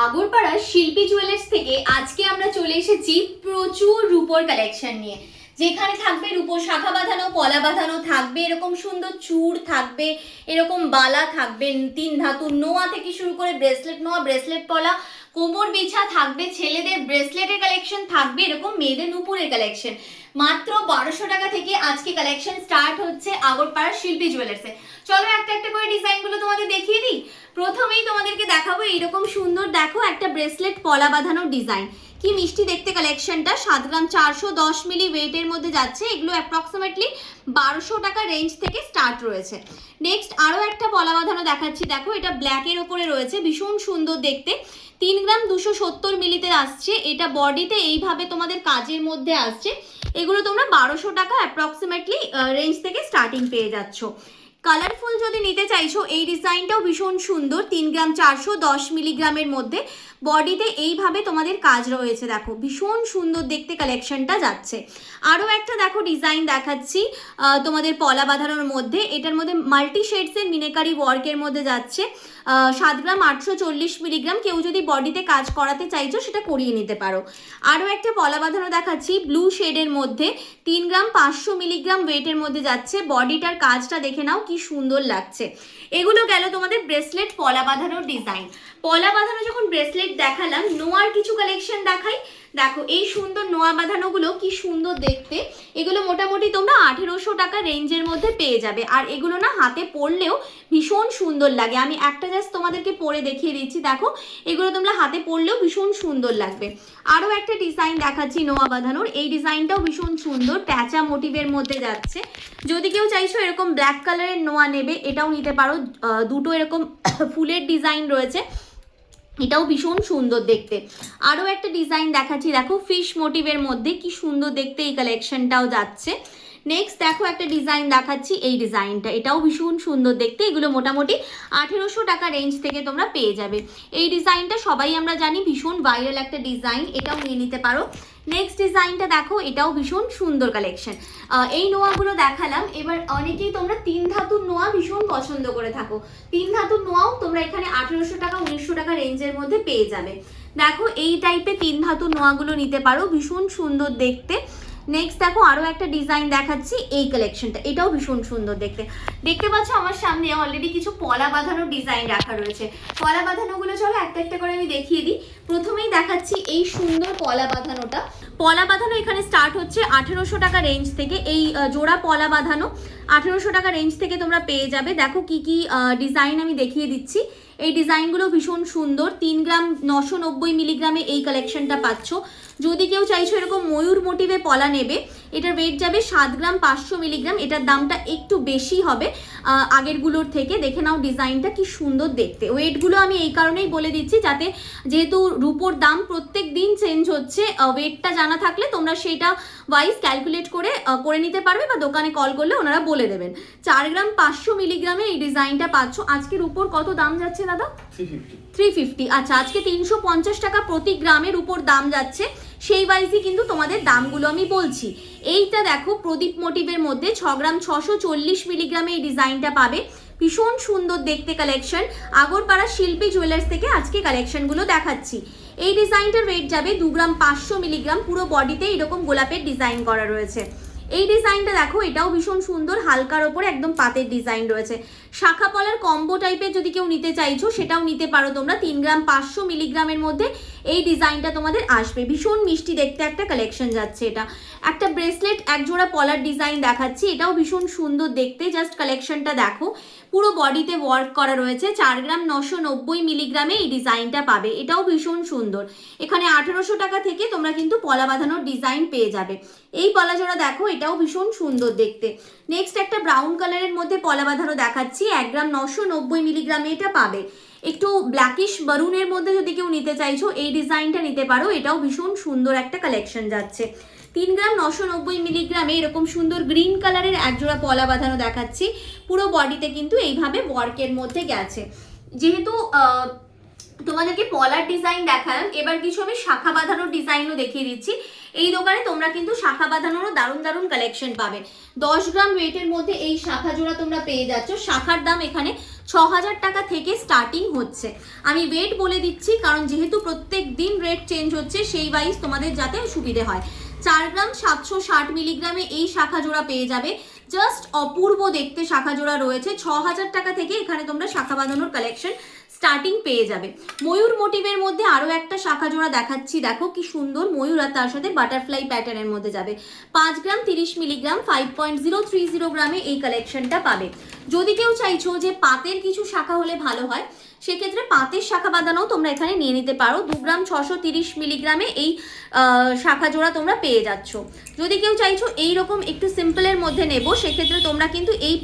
আগরপাড়া শিল্পী জুয়েলার্স থেকে আজকে আমরা চলে এসেছি প্রচুর রূপোর কালেকশন নিয়ে, যেখানে থাকবে রূপোর শাখা বাঁধানো, পলা বাঁধানো থাকবে, এরকম সুন্দর চূড় থাকবে, এরকম বালা থাকবে, 3 ধাতুর নোয়া থেকে শুরু করে ব্রেসলেট নোয়া, ব্রেসলেট পলা, কোমর বিছা থাকবে, ছেলেদের ব্রেসলেটের কালেকশন থাকবে, এরকম মেয়েদের নুপুরের কালেকশন। মাত্র 1200 টাকা থেকে আজকে কালেকশন স্টার্ট হচ্ছে আগরপাড়া শিল্পী জুয়েলার্সে। চলো একটা একটা করে ডিজাইনগুলো তোমাদের দেখিয়ে দিই। প্রথমেই তোমাদেরকে দেখাবো এইরকম সুন্দর, দেখো একটা ব্রেসলেট পলা বাঁধানোর ডিজাইন, কি মিষ্টি দেখতে কালেকশনটা। 7 গ্রাম 410 মিলি ওয়েটের মধ্যে যাচ্ছে। এগুলো অ্যাপ্রক্সিমেটলি 1200 টাকা রেঞ্জ থেকে স্টার্ট রয়েছে। নেক্সট আরও একটা পলা বাঁধানো দেখাচ্ছি, দেখো এটা ব্ল্যাকের ওপরে রয়েছে, ভীষণ সুন্দর দেখতে। 3 গ্রাম 270 মিলিতে আসছে। এটা বডিতে এইভাবে তোমাদের কাজের মধ্যে আসছে। এগুলো তোমরা 1200 টাকা অ্যাপ্রক্সিমেটলি রেঞ্জ থেকে স্টার্টিং পেয়ে যাচ্ছ। কালারফুল যদি নিতে চাইছো, এই ডিজাইনটাও ভীষণ সুন্দর। 3 গ্রাম 410 মিলিগ্রামের মধ্যে বডিতে এইভাবে তোমাদের কাজ রয়েছে, দেখো ভীষণ সুন্দর দেখতে কালেকশনটা যাচ্ছে। আরও একটা দেখো ডিজাইন দেখাচ্ছি তোমাদের পলা বাঁধানোর মধ্যে। এটার মধ্যে মাল্টি শেডসের মিনেকারি ওয়ার্কের মধ্যে যাচ্ছে। 7 গ্রাম 840 মিলিগ্রাম। কেউ যদি বডিতে কাজ করাতে চাইছো সেটা করিয়ে নিতে পারো। আরও একটা পলা বাঁধানো দেখাচ্ছি ব্লু শেডের মধ্যে, 3 গ্রাম 500 মিলিগ্রাম ওয়েটের মধ্যে যাচ্ছে। বডিটার কাজটা দেখে নাও কি সুন্দর লাগছে। এগুলো গেল তোমাদের ব্রেসলেট পলা বাঁধানোর ডিজাইন। পলা বাঁধানো যখন ব্রেসলেট দেখালাম, নোয়ার কিছু কালেকশন দেখাই। দেখো এই সুন্দর নোয়া বাঁধানোগুলো কি সুন্দর দেখতে। এগুলো মোটামুটি তোমরা 1800 টাকা রেঞ্জের মধ্যে পেয়ে যাবে। আর এগুলো না হাতে পরলেও ভীষণ সুন্দর লাগে। আমি একটা জাস্ট তোমাদেরকে পরে দেখিয়ে দিচ্ছি, দেখো এগুলো তোমরা হাতে পরলেও ভীষণ সুন্দর লাগবে। আরও একটা ডিজাইন দেখাচ্ছি নোয়া বাঁধানোর। এই ডিজাইনটাও ভীষণ সুন্দর, প্যাঁচা মোটিভের মধ্যে যাচ্ছে। যদি কেউ চাইছো এরকম ব্ল্যাক কালারের নোয়া নেবে, এটাও নিতে পারো। দুটো এরকম ফুলের ডিজাইন রয়েছে, এটাও ভীষণ সুন্দর দেখতে। আরও একটা ডিজাইন দেখাচ্ছি, দেখো ফিশ মোটিভের মধ্যে কি সুন্দর দেখতে এই কালেকশনটাও যাচ্ছে। নেক্সট দেখো একটা ডিজাইন দেখাচ্ছি, এই ডিজাইনটা এটাও ভীষণ সুন্দর দেখতে। এগুলো মোটামুটি 1800 টাকা রেঞ্জ থেকে তোমরা পেয়ে যাবে। এই ডিজাইনটা সবাই আমরা জানি ভীষণ ভাইরাল একটা ডিজাইন, এটাও নিয়ে নিতে পারো। নেক্সট ডিজাইনটা দেখো, এটাও ভীষণ সুন্দর কালেকশন। এই নোয়াগুলো দেখালাম। এবার অনেকেই তোমরা 3 ধাতুর নোয়া ভীষণ পছন্দ করে থাকো। 3 ধাতুর নোয়াও তোমরা এখানে 1800 টাকা 1900 টাকা রেঞ্জের মধ্যে পেয়ে যাবে। দেখো এই টাইপের 3 ধাতুর নোয়াগুলো নিতে পারো, ভীষণ সুন্দর দেখতে। নেক্সট দেখো আরও একটা ডিজাইন দেখাচ্ছি, এই কালেকশনটা এটাও ভীষণ সুন্দর দেখতে। দেখতে পাচ্ছ আমার সামনে অলরেডি কিছু পলা বাঁধানোর ডিজাইন রাখা রয়েছে। পলা বাঁধানোগুলো চলো একটা একটা করে আমি দেখিয়ে দিই। প্রথমেই দেখাচ্ছি এই সুন্দর পলা বাঁধানোটা। পলা বাঁধানো এখানে স্টার্ট হচ্ছে 1800 টাকা রেঞ্জ থেকে। এই জোড়া পলা বাঁধানো 1800 টাকা রেঞ্জ থেকে তোমরা পেয়ে যাবে। দেখো কি কি ডিজাইন আমি দেখিয়ে দিচ্ছি। এই ডিজাইনগুলো ভীষণ সুন্দর। 3 গ্রাম 990 মিলিগ্রামে এই কালেকশনটা পাচ্ছ। যদি কেউ চাইছো এরকম ময়ূর মোটিভে পলা নেবে, এটার ওয়েট যাবে 7 গ্রাম 500 মিলিগ্রাম। এটার দামটা একটু বেশি হবে আগেরগুলোর থেকে। দেখে নাও ডিজাইনটা কি সুন্দর দেখতে। ওয়েটগুলো আমি এই কারণেই বলে দিচ্ছি, যাতে যেহেতু রূপোর দাম প্রত্যেক দিন চেঞ্জ হচ্ছে, ওয়েটটা জানা থাকলে তোমরা সেইটা ওয়াইজ ক্যালকুলেট করে নিতে পারবে, বা দোকানে কল করলে ওনারা বলে দেবেন। 4 গ্রাম 500 মিলিগ্রামে এই ডিজাইনটা পাচ্ছ। আজকে রূপোর কত দাম যাচ্ছে দাদা? 350। আচ্ছা, আজকে 350 টাকা প্রতি গ্রামের উপর দাম যাচ্ছে। সেই ওয়াইজই কিন্তু তোমাদের দামগুলো আমি বলছি। এইটা দেখো প্রদীপ মোটিভের মধ্যে 6 গ্রাম 640 মিলিগ্রামে এই ডিজাইনটা পাবে। ভীষণ সুন্দর দেখতে কালেকশন। আগরপাড়া শিল্পী জুয়েলার্স থেকে আজকে কালেকশনগুলো দেখাচ্ছি। এই ডিজাইনটার ওয়েট যাবে 2 গ্রাম 500 মিলিগ্রাম। পুরো বডিতে এরকম গোলাপের ডিজাইন করা রয়েছে। এই ডিজাইনটা দেখো, এটাও ভীষণ সুন্দর, হালকার ওপরে একদম পাতের ডিজাইন রয়েছে। শাখা পলার কম্বো টাইপের যদি কেউ নিতে চাইছো সেটাও নিতে পারো তোমরা। 3 গ্রাম 500 মিলিগ্রামের মধ্যে এই ডিজাইনটা তোমাদের আসবে। ভীষণ মিষ্টি দেখতে একটা কালেকশন যাচ্ছে। এটা একটা ব্রেসলেট একজোড়া পলার ডিজাইন দেখাচ্ছি, এটাও ভীষণ সুন্দর দেখতে। জাস্ট কালেকশনটা দেখো, পুরো বডিতে ওয়ার্ক করা রয়েছে। 4 গ্রাম 990 মিলিগ্রামে এই ডিজাইনটা পাবে। এটাও ভীষণ সুন্দর। এখানে 1800 টাকা থেকে তোমরা কিন্তু পলা বাঁধানোর ডিজাইন পেয়ে যাবে। এই পলা জোড়া দেখো, এটাও ভীষণ সুন্দর দেখতে। নেক্সট একটা ব্রাউন কালারের মধ্যে পলা বাঁধানো দেখাচ্ছি, 1 গ্রাম 990 মিলিগ্রামে এটা পাবে। একটু ব্ল্যাকিশ বারুনের মধ্যে যদি কেউ নিতে চাইছো এই ডিজাইনটা নিতে পারো। এটাও ভীষণ সুন্দর একটা কালেকশন যাচ্ছে। 3 গ্রাম 990 মিলিগ্রামে এরকম সুন্দর গ্রিন কালারের একজোড়া পলা বাঁধানো দেখাচ্ছি। পুরো বডিতে কিন্তু এইভাবে ওয়ার্কের মধ্যে গেছে। যেহেতু তোমাদেরকে পলার ডিজাইন দেখালাম, এবার কিছু আমি শাখা বাঁধানোর ডিজাইনও দেখিয়ে দিচ্ছি। এই দোকানে তোমরা কিন্তু শাখা বাঁধানোরও দারুণ দারুণ কালেকশন পাবে। 10 গ্রাম ওয়েটের মধ্যে এই শাখা জোড়া তোমরা পেয়ে যাচ্ছ। শাখার দাম এখানে 6,000 টাকা থেকে স্টার্টিং হচ্ছে। আমি ওয়েট বলে দিচ্ছি কারণ যেহেতু প্রত্যেক দিন রেট চেঞ্জ হচ্ছে সেই ওয়াইজ তোমাদের যাতে সুবিধে হয়। 4 গ্রাম 760 মিলিগ্রামে এই শাখা জোড়া পেয়ে যাবে। জাস্ট অপূর্ব দেখতে শাখা জোড়া রয়েছে। 6,000 টাকা থেকে এখানে তোমরা শাখা বাঁধানোর কালেকশন স্টার্টিং পেয়ে যাবে। ময়ূর মোটিভের মধ্যে আরও একটা শাখা জোড়া দেখাচ্ছি, দেখো কি সুন্দর ময়ূর, আর তার সাথে বাটারফ্লাই প্যাটার্নের মধ্যে যাবে। 5 গ্রাম 30 মিলিগ্রাম 5.030 গ্রামে এই কালেকশনটা পাবে। যদি কেউ চাইছো যে পাতের কিছু শাখা হলে ভালো হয়, সেক্ষেত্রে পাতের শাখা বাঁধানোও তোমরা এখানে নিয়ে নিতে পারো। 2 গ্রাম 630 মিলিগ্রামে এই শাখা জোড়া তোমরা পেয়ে যাচ্ছ। যদি কেউ চাইছো এইরকম একটু সিম্পলের মধ্যে নেব, সেক্ষেত্রে তোমরা কিন্তু এই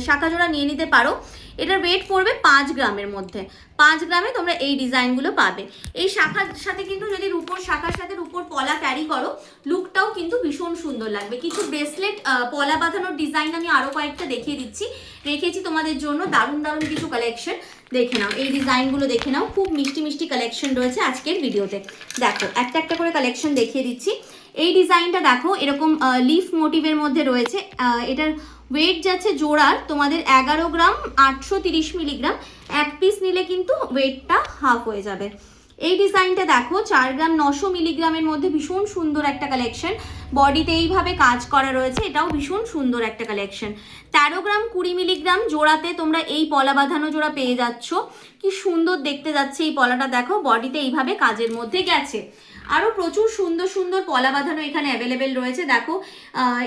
শাখা জোড়া নিয়ে নিতে পারো। এটার ওয়েট পড়বে 5 গ্রামের মধ্যে। 5 গ্রামে তোমরা এই ডিজাইনগুলো পাবে। এই শাখার সাথে কিন্তু যদি রূপোর শাখার সাথে রূপোর পলা ক্যারি করো, লুকটাও কিন্তু ভীষণ সুন্দর লাগবে। কিছু ব্রেসলেট পলা বাঁধানোর ডিজাইন আমি আরও কয়েকটা দেখিয়ে দিচ্ছি, রেখেছি তোমাদের জন্য দারুণ দারুণ কিছু কালেকশন। দেখে নাও এই ডিজাইনগুলো, দেখে নাও, খুব মিষ্টি মিষ্টি কালেকশন রয়েছে আজকের ভিডিওতে। দেখো একটা একটা করে কালেকশন দেখিয়ে দিচ্ছি। এই ডিজাইনটা দেখো এরকম লিফ মোটিভের মধ্যে রয়েছে। এটার ওয়েট যাচ্ছে জোড়ার তোমাদের 11 গ্রাম 830 মিলিগ্রাম। এক পিস নিলে কিন্তু ওয়েটটা হাফ হয়ে যাবে। এই ডিজাইনটা দেখো 4 গ্রাম 900 মিলিগ্রামের মধ্যে ভীষণ সুন্দর একটা কালেকশন। বডিতে এইভাবে কাজ করা রয়েছে, এটাও ভীষণ সুন্দর একটা কালেকশন। 13 গ্রাম 20 মিলিগ্রাম জোড়াতে তোমরা এই পলা বাঁধানো জোড়া পেয়ে যাচ্ছ। কি সুন্দর দেখতে যাচ্ছে এই পলাটা, দেখো বডিতে এইভাবে কাজের মধ্যে গেছে। আরও প্রচুর সুন্দর সুন্দর পলা বাঁধানো এখানে অ্যাভেলেবেল রয়েছে। দেখো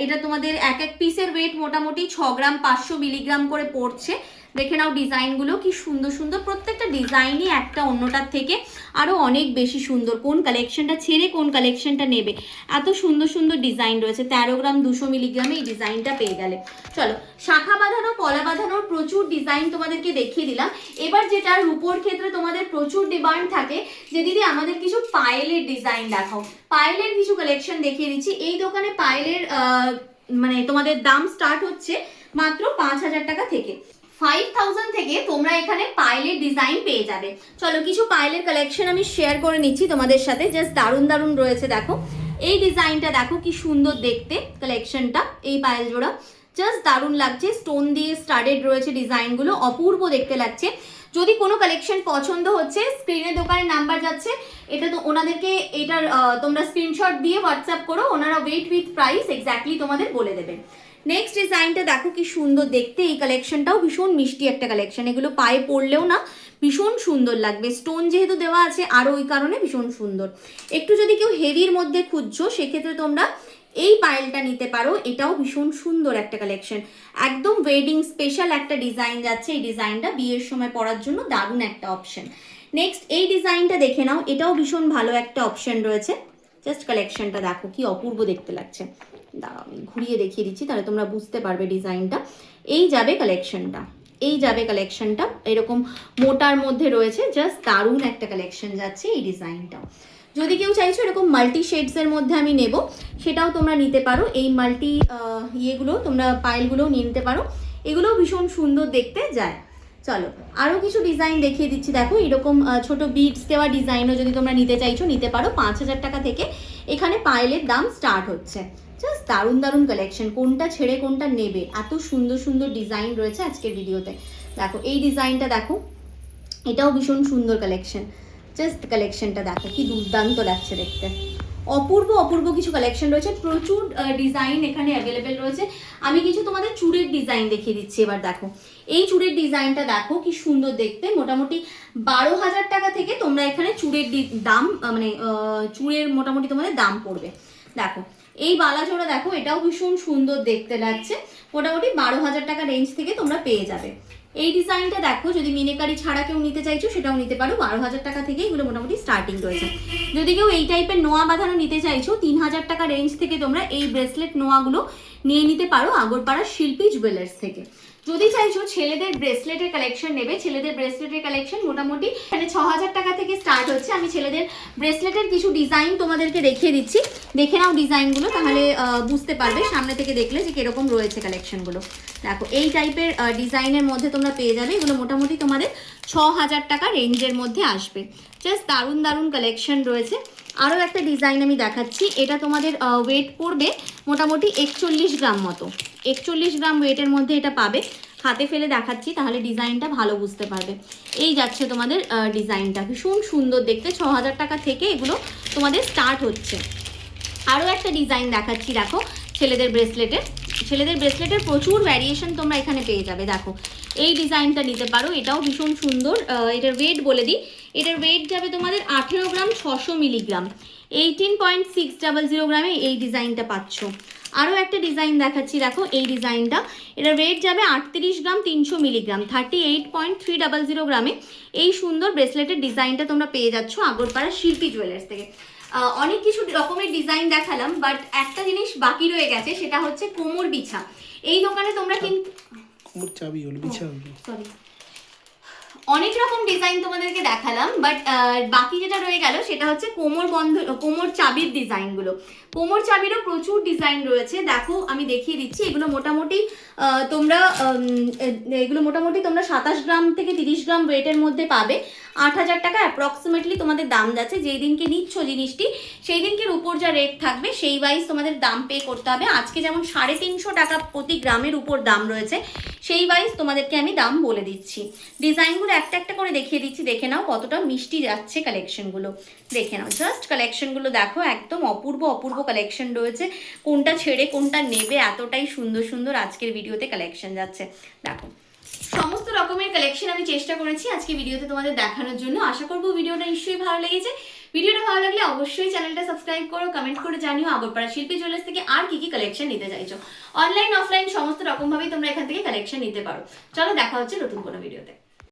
এটা তোমাদের এক এক পিসের ওয়েট মোটামুটি 6 গ্রাম 500 মিলিগ্রাম করে পড়ছে। দেখে নাও ডিজাইনগুলো কি সুন্দর সুন্দর, প্রত্যেকটা ডিজাইনই একটা অন্যটার থেকে আরও অনেক বেশি সুন্দর। কোন কালেকশনটা ছেড়ে কোন কালেকশনটা নেবে, এত সুন্দর সুন্দর ডিজাইন রয়েছে। 13 গ্রাম 200 মিলিগ্রামে এই ডিজাইনটা পেয়ে গেলে। চলো শাখা বাঁধানো পলা বাঁধানোর প্রচুর ডিজাইন তোমাদেরকে দেখিয়ে দিলাম। এবার যেটা রূপোর ক্ষেত্রে তোমাদের প্রচুর ডিমান্ড থাকে যে দিদি আমাদের কিছু পায়েলের ডিজাইন দেখাও, পায়েলের কিছু কালেকশন দেখিয়ে দিচ্ছি। এই দোকানে পায়েলের মানে তোমাদের দাম স্টার্ট হচ্ছে মাত্র 5,000 টাকা থেকে। 5,000 থেকে তোমরা এখানে পায়েলের ডিজাইন পেয়ে যাবে। চলো কিছু পায়েলের কালেকশন আমি শেয়ার করে নিচ্ছি তোমাদের সাথে, জাস্ট দারুণ দারুণ রয়েছে। দেখো এই ডিজাইনটা দেখো কি সুন্দর দেখতে কালেকশনটা, এই পায়েল জোড়া জাস্ট দারুণ লাগছে। স্টোন দিয়ে স্টাডেড রয়েছে ডিজাইনগুলো, অপূর্ব দেখতে লাগছে। যদি কোনো কালেকশন পছন্দ হচ্ছে, স্ক্রিনে দোকানের নাম্বার যাচ্ছে, এটা তো ওনাদেরকে এটার তোমরা স্ক্রিনশট দিয়ে হোয়াটসঅ্যাপ করো, ওনারা ওয়েট উইথ প্রাইস এক্স্যাক্টলি তোমাদের বলে দেবে। নেক্সট ডিজাইনটা দেখো কি সুন্দর দেখতে, এই কালেকশনটাও ভীষণ মিষ্টি একটা কালেকশন। এগুলো পায়ে পড়লেও না ভীষণ সুন্দর লাগবে, স্টোন যেহেতু দেওয়া আছে আরও ওই কারণে ভীষণ সুন্দর। একটু যদি কেউ হেভির মধ্যে খুঁজছো, সেক্ষেত্রে তোমরা এই পায়েলটা নিতে পারো, এটাও ভীষণ সুন্দর একটা কালেকশন। একদম ওয়েডিং স্পেশাল একটা ডিজাইন যাচ্ছে, এই ডিজাইনটা বিয়ের সময় পরার জন্য দারুণ একটা অপশন। নেক্সট এই ডিজাইনটা দেখে নাও, এটাও ভীষণ ভালো একটা অপশন রয়েছে। জাস্ট কালেকশনটা দেখো কি অপূর্ব দেখতে লাগছে। দাঁড়াও আমি ঘুরিয়ে দেখিয়ে দিচ্ছি, তাহলে তোমরা বুঝতে পারবে ডিজাইনটা। এই যাবে কালেকশনটা, এই যাবে কালেকশনটা, এরকম মোটার মধ্যে রয়েছে, জাস্ট দারুণ একটা কালেকশন যাচ্ছে এই ডিজাইনটাও। যদি কেউ চাইছো এরকম মাল্টি শেডসের মধ্যে আমি নেব, সেটাও তোমরা নিতে পারো। এই মাল্টি ইয়েগুলো তোমরা পাইলগুলোও নিয়ে নিতে পারো, এগুলোও ভীষণ সুন্দর দেখতে যায়। চলো আরও কিছু ডিজাইন দেখিয়ে দিচ্ছি। দেখো এরকম ছোট বিটস দেওয়া ডিজাইনও যদি তোমরা নিতে চাইছো নিতে পারো। 5,000 টাকা থেকে এখানে পাইলের দাম স্টার্ট হচ্ছে। জাস্ট দারুণ দারুণ কালেকশন, কোনটা ছেড়ে কোনটা নেবে, এত সুন্দর সুন্দর ডিজাইন রয়েছে আজকের ভিডিওতে। দেখো এই ডিজাইনটা দেখো, এটাও ভীষণ সুন্দর কালেকশন। জাস্ট কালেকশনটা দেখো কি দুর্দান্ত লাগছে দেখতে, অপূর্ব অপূর্ব কিছু কালেকশন রয়েছে, প্রচুর ডিজাইন এখানে অ্যাভেলেবেল রয়েছে। আমি কিছু তোমাদের চুড়ের ডিজাইন দেখিয়ে দিচ্ছি। এবার দেখো এই চুড়ের ডিজাইনটা দেখো কি সুন্দর দেখতে। মোটামুটি 12,000 টাকা থেকে তোমরা এখানে চুড়ের দাম মানে চুড়ের মোটামুটি তোমাদের দাম পড়বে। দেখো এই বালাজোড়া দেখো, এটাও ভীষণ সুন্দর দেখতে লাগছে। মোটামুটি 12,000 টাকা রেঞ্জ থেকে তোমরা পেয়ে যাবে। এই ডিজাইনটা দেখো, যদি মিনেকারি ছাড়া কেউ নিতে চাইছো সেটাও নিতে পারো। 12,000 টাকা থেকে এগুলো মোটামুটি স্টার্টিং রয়েছে। যদি কেউ এই টাইপের নোয়া বাঁধানো নিতে চাইছো, 3,000 টাকা রেঞ্জ থেকে তোমরা এই ব্রেসলেট নোয়াগুলো নিয়ে নিতে পারো আগরপাড়ার শিল্পী জুয়েলার্স থেকে। যদি চাইছো ছেলেদের ব্রেসলেটের কালেকশন নেবে, ছেলেদের ব্রেসলেটের কালেকশন মোটামুটি এখানে 6,000 টাকা থেকে স্টার্ট হচ্ছে। আমি ছেলেদের ব্রেসলেটের কিছু ডিজাইন তোমাদেরকে দেখিয়ে দিচ্ছি, দেখে নাও ডিজাইনগুলো, তাহলে বুঝতে পারবে সামনে থেকে দেখলে যে কিরকম রয়েছে কালেকশনগুলো। দেখো এই টাইপের ডিজাইনের মধ্যে তোমরা পেয়ে যাবে, এগুলো মোটামুটি তোমাদের 6,000 টাকা রেঞ্জের মধ্যে আসবে। জাস্ট দারুণ দারুণ কালেকশন রয়েছে। আরও একটা ডিজাইন আমি দেখাচ্ছি, এটা তোমাদের ওয়েট পড়বে মোটামুটি 41 গ্রাম মতো, 41 গ্রাম ওয়েটের মধ্যে এটা পাবে। হাতে ফেলে দেখাচ্ছি, তাহলে ডিজাইনটা ভালো বুঝতে পারবে। এই যাচ্ছে তোমাদের ডিজাইনটা, ভীষণ সুন্দর দেখতে। 6000 টাকা থেকে এগুলো তোমাদের স্টার্ট হচ্ছে। আরও একটা ডিজাইন দেখাচ্ছি, দেখো ছেলেদের ব্রেসলেটের প্রচুর ভ্যারিয়েশন তোমরা এখানে পেয়ে যাবে। দেখো এই ডিজাইনটা নিতে পারো, এটাও ভীষণ সুন্দর। এটার ওয়েট বলে দিই, এটার ওয়েট যাবে তোমাদের 18 গ্রাম 600 মিলিগ্রাম, 18.600 গ্রামে এই ডিজাইনটা পাচ্ছ। আরও একটা ডিজাইন দেখাচ্ছি, দেখো এই ডিজাইনটা, এটার ওয়েট যাবে 38 গ্রাম 300 মিলিগ্রাম, 38.300 গ্রামে এই সুন্দর ব্রেসলেটের ডিজাইনটা তোমরা পেয়ে যাচ্ছ আগরপাড়া শিল্পী জুয়েলার্স থেকে। অনেক কিছু রকমের ডিজাইন দেখালাম, বাট একটা জিনিস বাকি রয়ে গেছে, সেটা হচ্ছে কোমর বিছা। এই দোকানে তোমরা কিন্তু সরি অনেক রকম ডিজাইন তোমাদেরকে দেখালাম, বাট বাকি যেটা রয়ে গেল সেটা হচ্ছে কোমর চাবির ডিজাইনগুলো। কোমর চাবিরও প্রচুর ডিজাইন রয়েছে, দেখো আমি দেখিয়ে দিচ্ছি। এগুলো মোটামুটি তোমরা 27 গ্রাম থেকে 30 গ্রাম ওয়েটের মধ্যে পাবে। 8000 টাকা অ্যাপ্রক্সিমেটলি তোমাদের দাম যাচ্ছে। যেই দিনকে নিচ্ছ জিনিসটি সেই দিনকের উপর যা রেট থাকবে সেই ওয়াইজ তোমাদের দাম পে করতে হবে। আজকে যেমন 350 টাকা প্রতি গ্রামের উপর দাম রয়েছে, সেই ওয়াইজ তোমাদেরকে আমি দাম বলে দিচ্ছি। ডিজাইনগুলো একটা একটা করে দেখিয়ে দিচ্ছি, দেখে নাও কতটা মিষ্টি যাচ্ছে কালেকশনগুলো। দেখে নাও জাস্ট কালেকশনগুলো দেখো, একদম অপূর্ব অপূর্ব কালেকশন রয়েছে। কোনটা ছেড়ে কোনটা নেবে, এতটাই সুন্দর সুন্দর আজকের ভিডিওতে কালেকশন যাচ্ছে। দেখো সমস্ত রকমের কালেকশন আমি চেষ্টা করেছি আজকে ভিডিওতে তোমাদের দেখানোর জন্য। আশা করবো ভিডিওটা নিশ্চয়ই ভালো লেগেছে। ভিডিওটা ভালো লাগলে অবশ্যই চ্যানেলটা সাবস্ক্রাইব করো, কমেন্ট করে জানিও আগরপাড়া শিল্পী জুয়েলার্স থেকে আর কি কি কালেকশন নিতে চাইছো। অনলাইন অফলাইন সমস্ত রকম ভাবেই তোমরা এখান থেকে কালেকশন নিতে পারো। চলো দেখা হচ্ছে নতুন কোনো ভিডিওতে।